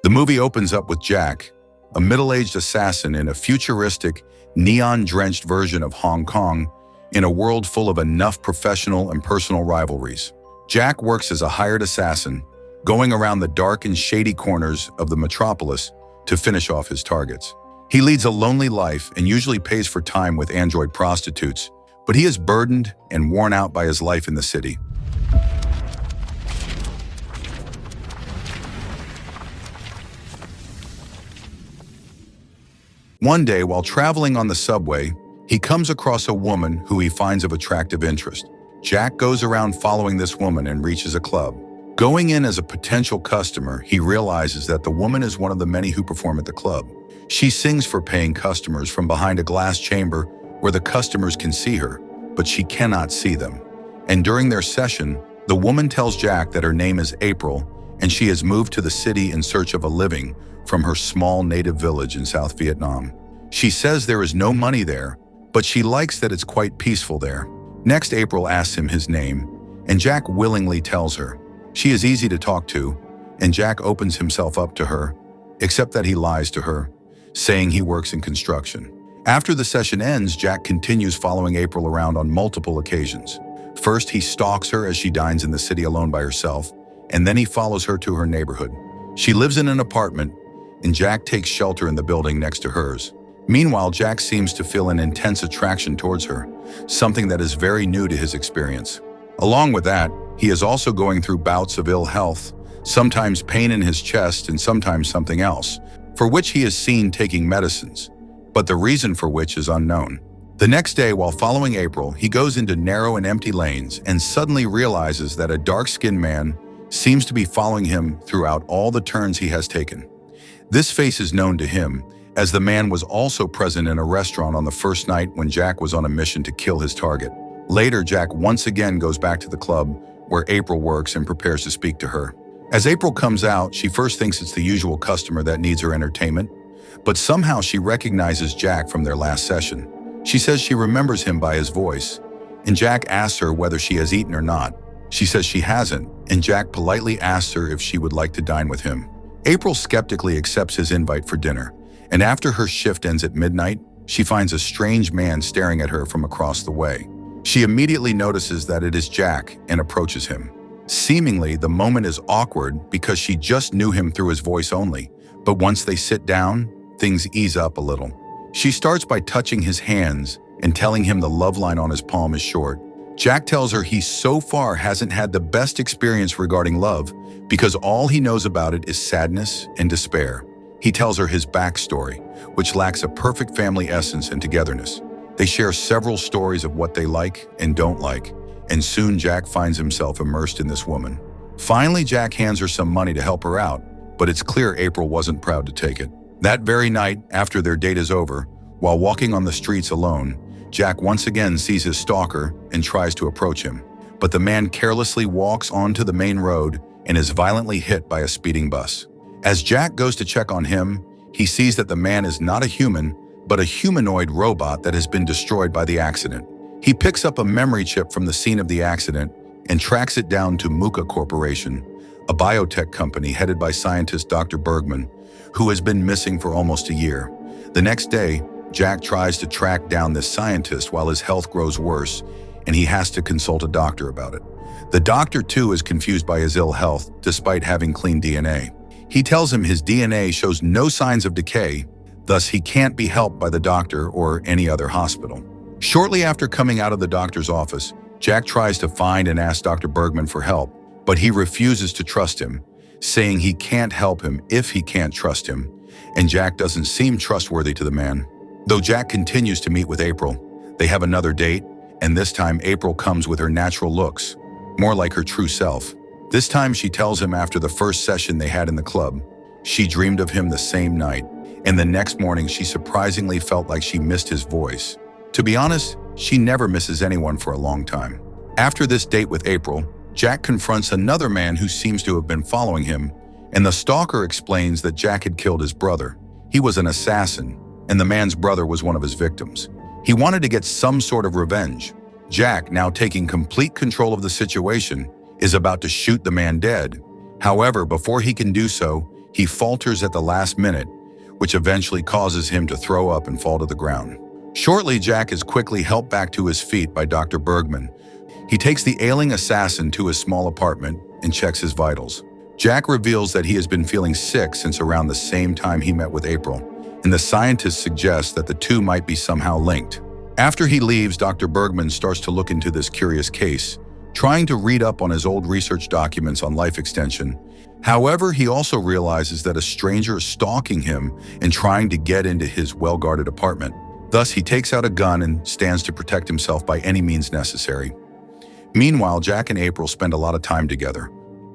The movie opens up with Jack, a middle-aged assassin in a futuristic, neon-drenched version of Hong Kong, in a world full of enough professional and personal rivalries. Jack works as a hired assassin, going around the dark and shady corners of the metropolis to finish off his targets. He leads a lonely life and usually pays for time with android prostitutes, but he is burdened and worn out by his life in the city. One day, while traveling on the subway, he comes across a woman who he finds of attractive interest. Jack goes around following this woman and reaches a club. Going in as a potential customer, he realizes that the woman is one of the many who perform at the club. She sings for paying customers from behind a glass chamber where the customers can see her, but she cannot see them. And during their session, the woman tells Jack that her name is April and she has moved to the city in search of a living from her small native village in South Vietnam. She says there is no money there, but she likes that it's quite peaceful there. Next, April asks him his name, and Jack willingly tells her. She is easy to talk to, and Jack opens himself up to her, except that he lies to her, saying he works in construction. After the session ends, Jack continues following April around on multiple occasions. First, he stalks her as she dines in the city alone by herself, and then he follows her to her neighborhood. She lives in an apartment, and Jack takes shelter in the building next to hers. Meanwhile, Jack seems to feel an intense attraction towards her, something that is very new to his experience. Along with that, he is also going through bouts of ill health, sometimes pain in his chest and sometimes something else, for which he is seen taking medicines, but the reason for which is unknown. The next day, while following April, he goes into narrow and empty lanes and suddenly realizes that a dark-skinned man seems to be following him throughout all the turns he has taken. This face is known to him, as the man was also present in a restaurant on the first night when Jack was on a mission to kill his target. Later, Jack once again goes back to the club where April works and prepares to speak to her. As April comes out, she first thinks it's the usual customer that needs her entertainment, but somehow she recognizes Jack from their last session. She says she remembers him by his voice, and Jack asks her whether she has eaten or not. She says she hasn't, and Jack politely asks her if she would like to dine with him. April skeptically accepts his invite for dinner, and after her shift ends at midnight, she finds a strange man staring at her from across the way. She immediately notices that it is Jack and approaches him. Seemingly, the moment is awkward because she just knew him through his voice only, but once they sit down, things ease up a little. She starts by touching his hands and telling him the love line on his palm is short. Jack tells her he so far hasn't had the best experience regarding love because all he knows about it is sadness and despair. He tells her his backstory, which lacks a perfect family essence and togetherness. They share several stories of what they like and don't like, and soon Jack finds himself immersed in this woman. Finally, Jack hands her some money to help her out, but it's clear April wasn't proud to take it. That very night, after their date is over, while walking on the streets alone, Jack once again sees his stalker and tries to approach him. But the man carelessly walks onto the main road and is violently hit by a speeding bus. As Jack goes to check on him, he sees that the man is not a human, but a humanoid robot that has been destroyed by the accident. He picks up a memory chip from the scene of the accident and tracks it down to Muka Corporation, a biotech company headed by scientist Dr. Bergman, who has been missing for almost a year. The next day, Jack tries to track down this scientist while his health grows worse, and he has to consult a doctor about it. The doctor, too, is confused by his ill health, despite having clean DNA. He tells him his DNA shows no signs of decay, thus he can't be helped by the doctor or any other hospital. Shortly after coming out of the doctor's office, Jack tries to find and ask Dr. Bergman for help, but he refuses to trust him, saying he can't help him if he can't trust him, and Jack doesn't seem trustworthy to the man. Though Jack continues to meet with April, they have another date, and this time April comes with her natural looks, more like her true self. This time she tells him after the first session they had in the club, she dreamed of him the same night, and the next morning she surprisingly felt like she missed his voice. To be honest, she never misses anyone for a long time. After this date with April, Jack confronts another man who seems to have been following him, and the stalker explains that Jack had killed his brother. He was an assassin, and the man's brother was one of his victims. He wanted to get some sort of revenge. Jack, now taking complete control of the situation, is about to shoot the man dead. However, before he can do so, he falters at the last minute, which eventually causes him to throw up and fall to the ground. Shortly, Jack is quickly helped back to his feet by Dr. Bergman. He takes the ailing assassin to his small apartment and checks his vitals. Jack reveals that he has been feeling sick since around the same time he met with April, and the scientist suggests that the two might be somehow linked. After he leaves, Dr. Bergman starts to look into this curious case, trying to read up on his old research documents on life extension. However, he also realizes that a stranger is stalking him and trying to get into his well-guarded apartment. Thus, he takes out a gun and stands to protect himself by any means necessary. Meanwhile, Jack and April spend a lot of time together.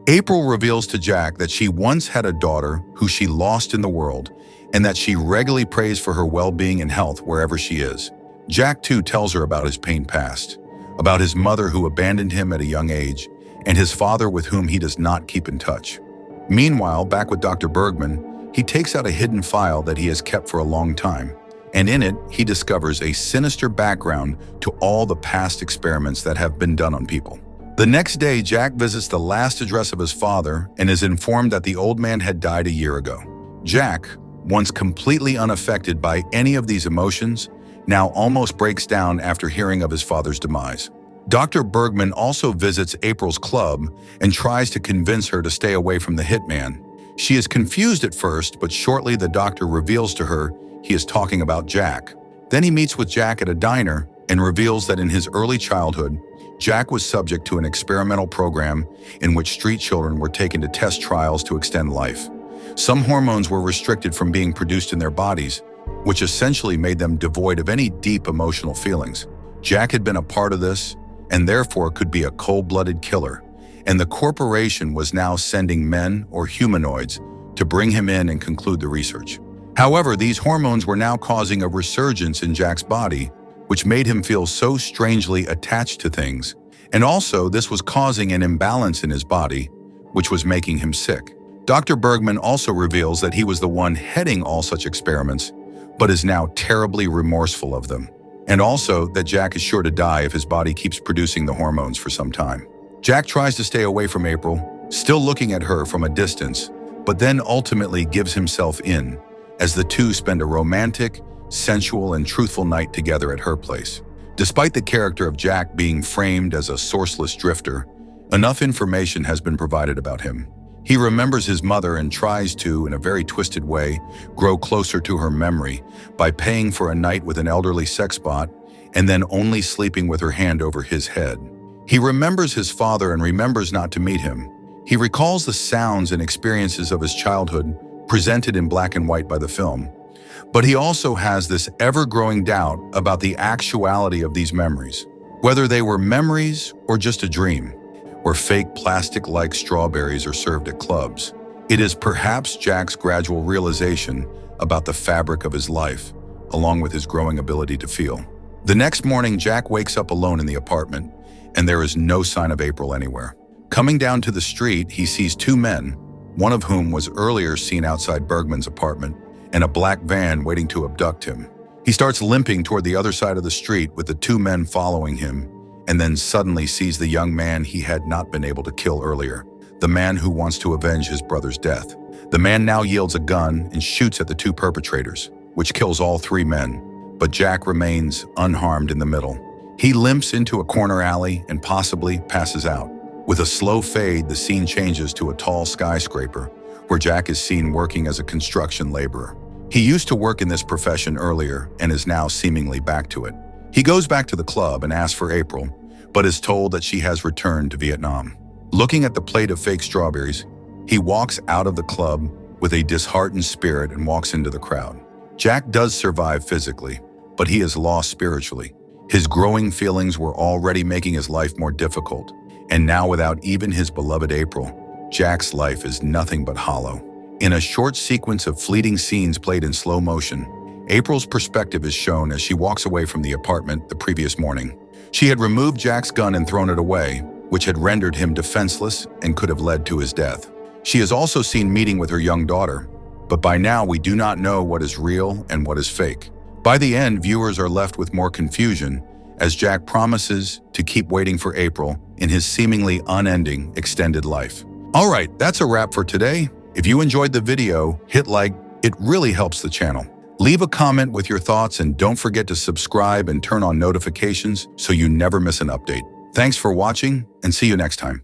April reveals to Jack that she once had a daughter who she lost in the world, and that she regularly prays for her well-being and health wherever she is. Jack, too, tells her about his pain past, about his mother who abandoned him at a young age, and his father with whom he does not keep in touch. Meanwhile, back with Dr. Bergman, he takes out a hidden file that he has kept for a long time, and in it, he discovers a sinister background to all the past experiments that have been done on people. The next day, Jack visits the last address of his father and is informed that the old man had died a year ago. Jack, once completely unaffected by any of these emotions, now almost breaks down after hearing of his father's demise. Dr. Bergman also visits April's club and tries to convince her to stay away from the hitman. She is confused at first, but shortly the doctor reveals to her he is talking about Jack. Then he meets with Jack at a diner and reveals that in his early childhood, Jack was subject to an experimental program in which street children were taken to test trials to extend life. Some hormones were restricted from being produced in their bodies, which essentially made them devoid of any deep emotional feelings. Jack had been a part of this, and therefore could be a cold-blooded killer, and the corporation was now sending men or humanoids to bring him in and conclude the research. However, these hormones were now causing a resurgence in Jack's body, which made him feel so strangely attached to things, and also this was causing an imbalance in his body, which was making him sick. Dr. Bergman also reveals that he was the one heading all such experiments, but is now terribly remorseful of them, and also that Jack is sure to die if his body keeps producing the hormones for some time. Jack tries to stay away from April, still looking at her from a distance, but then ultimately gives himself in, as the two spend a romantic, sensual, and truthful night together at her place. Despite the character of Jack being framed as a sourceless drifter, enough information has been provided about him. He remembers his mother and tries to, in a very twisted way, grow closer to her memory by paying for a night with an elderly sex bot and then only sleeping with her hand over his head. He remembers his father and remembers not to meet him. He recalls the sounds and experiences of his childhood presented in black and white by the film. But he also has this ever-growing doubt about the actuality of these memories, whether they were memories or just a dream, where fake plastic-like strawberries are served at clubs. It is perhaps Jack's gradual realization about the fabric of his life, along with his growing ability to feel. The next morning, Jack wakes up alone in the apartment, and there is no sign of April anywhere. Coming down to the street, he sees two men, one of whom was earlier seen outside Bergman's apartment, and a black van waiting to abduct him. He starts limping toward the other side of the street with the two men following him, and then suddenly sees the young man he had not been able to kill earlier, the man who wants to avenge his brother's death. The man now yields a gun and shoots at the two perpetrators, which kills all three men, but Jack remains unharmed in the middle. He limps into a corner alley and possibly passes out. With a slow fade, the scene changes to a tall skyscraper, where Jack is seen working as a construction laborer. He used to work in this profession earlier and is now seemingly back to it. He goes back to the club and asks for April, but is told that she has returned to Vietnam. Looking at the plate of fake strawberries, he walks out of the club with a disheartened spirit and walks into the crowd. Jack does survive physically, but he is lost spiritually. His growing feelings were already making his life more difficult, and now without even his beloved April, Jack's life is nothing but hollow. In a short sequence of fleeting scenes played in slow motion, April's perspective is shown as she walks away from the apartment the previous morning. She had removed Jack's gun and thrown it away, which had rendered him defenseless and could have led to his death. She is also seen meeting with her young daughter, but by now we do not know what is real and what is fake. By the end, viewers are left with more confusion as Jack promises to keep waiting for April in his seemingly unending extended life. All right, that's a wrap for today. If you enjoyed the video, hit like. It really helps the channel. Leave a comment with your thoughts and don't forget to subscribe and turn on notifications so you never miss an update. Thanks for watching and see you next time.